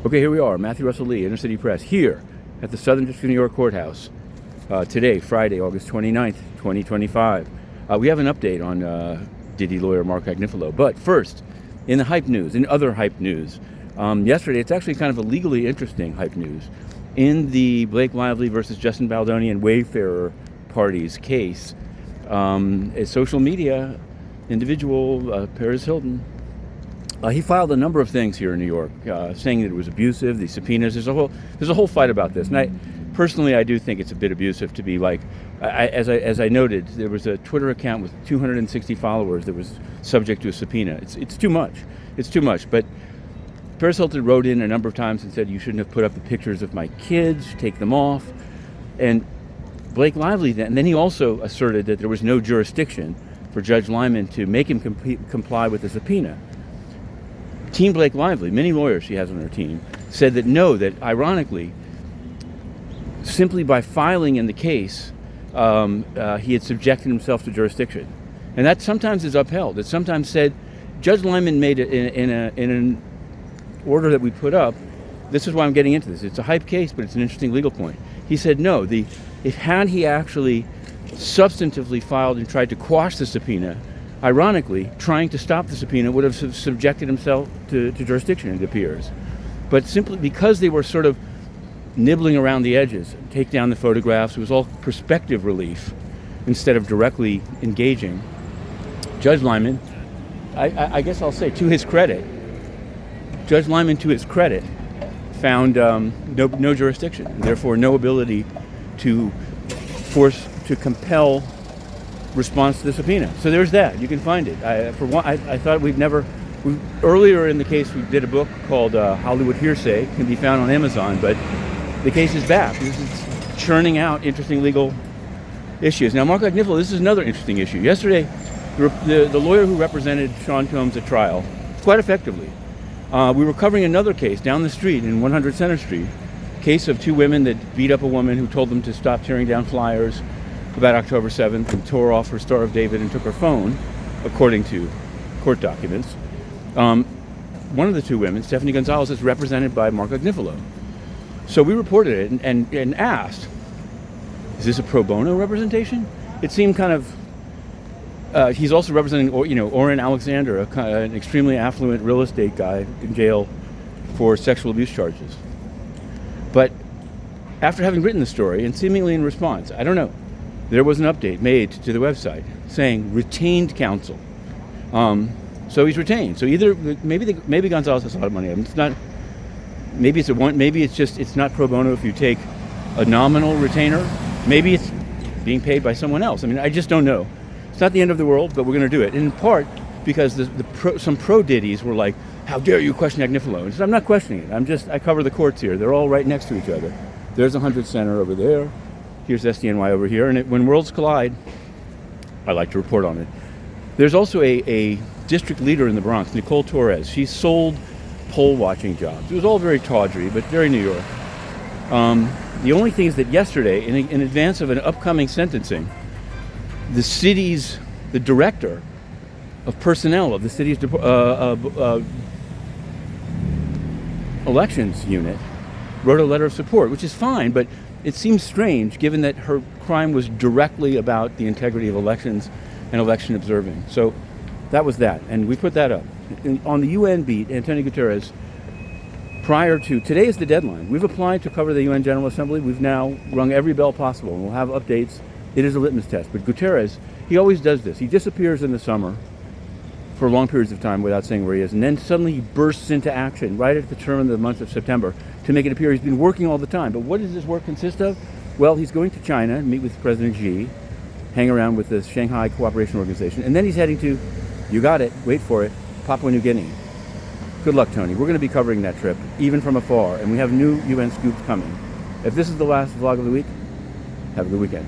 Okay, here we are, Matthew Russell Lee, Inner City Press, here at the Southern District of New York Courthouse. Today, Friday, August 29th, 2025. We have an update on Diddy lawyer Mark Agnifilo. But first, in the hype news, in other hype news, yesterday, it's actually kind of a legally interesting hype news. In the Blake Lively versus Justin Baldoni and Wayfarer parties case, a social media individual, Perez Hilton, he filed a number of things here in New York, saying that it was abusive, the subpoenas. There's a whole fight about this. And I do think it's a bit abusive to be like, as I noted, there was a Twitter account with 260 followers that was subject to a subpoena. It's too much. It's too much. But Perez Hilton wrote in a number of times and said, you shouldn't have put up the pictures of my kids, take them off. And Blake Lively then he also asserted that there was no jurisdiction for Judge Liman to make him comply with the subpoena. Team Blake Lively, many lawyers she has on her team, said that no, that ironically, simply by filing in the case, he had subjected himself to jurisdiction. And that sometimes is upheld. It sometimes said, Judge Liman made it in an order that we put up. This is why I'm getting into this. It's a hype case, but it's an interesting legal point. He said no, had he actually substantively filed and tried to quash the subpoena, ironically, trying to stop the subpoena would have subjected himself to jurisdiction, it appears. But simply because they were sort of nibbling around the edges, take down the photographs, it was all perspective relief instead of directly engaging. Judge Liman, I guess I'll say to his credit, Judge Liman, to his credit, found no jurisdiction, and therefore no ability to compel response to the subpoena. So there's that. You can find it. I thought earlier in the case we did a book called Hollywood Hearsay. It can be found on Amazon, but the case is back. This is churning out interesting legal issues. Now, Mark Agnifilo, this is another interesting issue. Yesterday, the lawyer who represented Sean Combs at trial, quite effectively, we were covering another case down the street in 100 Center Street, case of two women that beat up a woman who told them to stop tearing down flyers about October 7th and tore off her Star of David and took her phone, according to court documents. One of the two women, Stephanie Gonzalez, is represented by Mark Agnifilo. So we reported it and asked, is this a pro bono representation? It seemed kind of, he's also representing, Orrin Alexander, an extremely affluent real estate guy in jail for sexual abuse charges. But after having written the story, and seemingly in response, I don't know, there was an update made to the website saying retained counsel. So he's retained. So either maybe Gonzalez has a lot of money. It's not. Maybe it's not pro bono if you take a nominal retainer. Maybe it's being paid by someone else. I mean, I just don't know. It's not the end of the world, but we're going to do it. And in part because some pro Diddies were like, "How dare you question Agnifilo?" And so I'm not questioning it. I cover the courts here. They're all right next to each other. There's 100 Center over there. Here's SDNY over here. And when worlds collide, I like to report on it. There's also a district leader in the Bronx, Nicole Torres. She sold poll watching jobs. It was all very tawdry, but very New York. The only thing is that yesterday, in advance of an upcoming sentencing, the director of personnel of the city's elections unit wrote a letter of support, which is fine, but it seems strange given that her crime was directly about the integrity of elections and election observing. So that was that, and we put that up. On the UN beat, Antonio Guterres, today is the deadline. We've applied to cover the UN General Assembly. We've now rung every bell possible, and we'll have updates. It is a litmus test. But Guterres, he always does this. He disappears in the summer for long periods of time without saying where he is, and then suddenly he bursts into action right at the turn of the month of September to make it appear he's been working all the time. But what does this work consist of? Well, he's going to China, meet with President Xi, hang around with the Shanghai Cooperation Organization, and then he's heading to, you got it, wait for it, Papua New Guinea. Good luck, Tony. We're going to be covering that trip, even from afar, and we have new UN scoops coming. If this is the last vlog of the week, have a good weekend.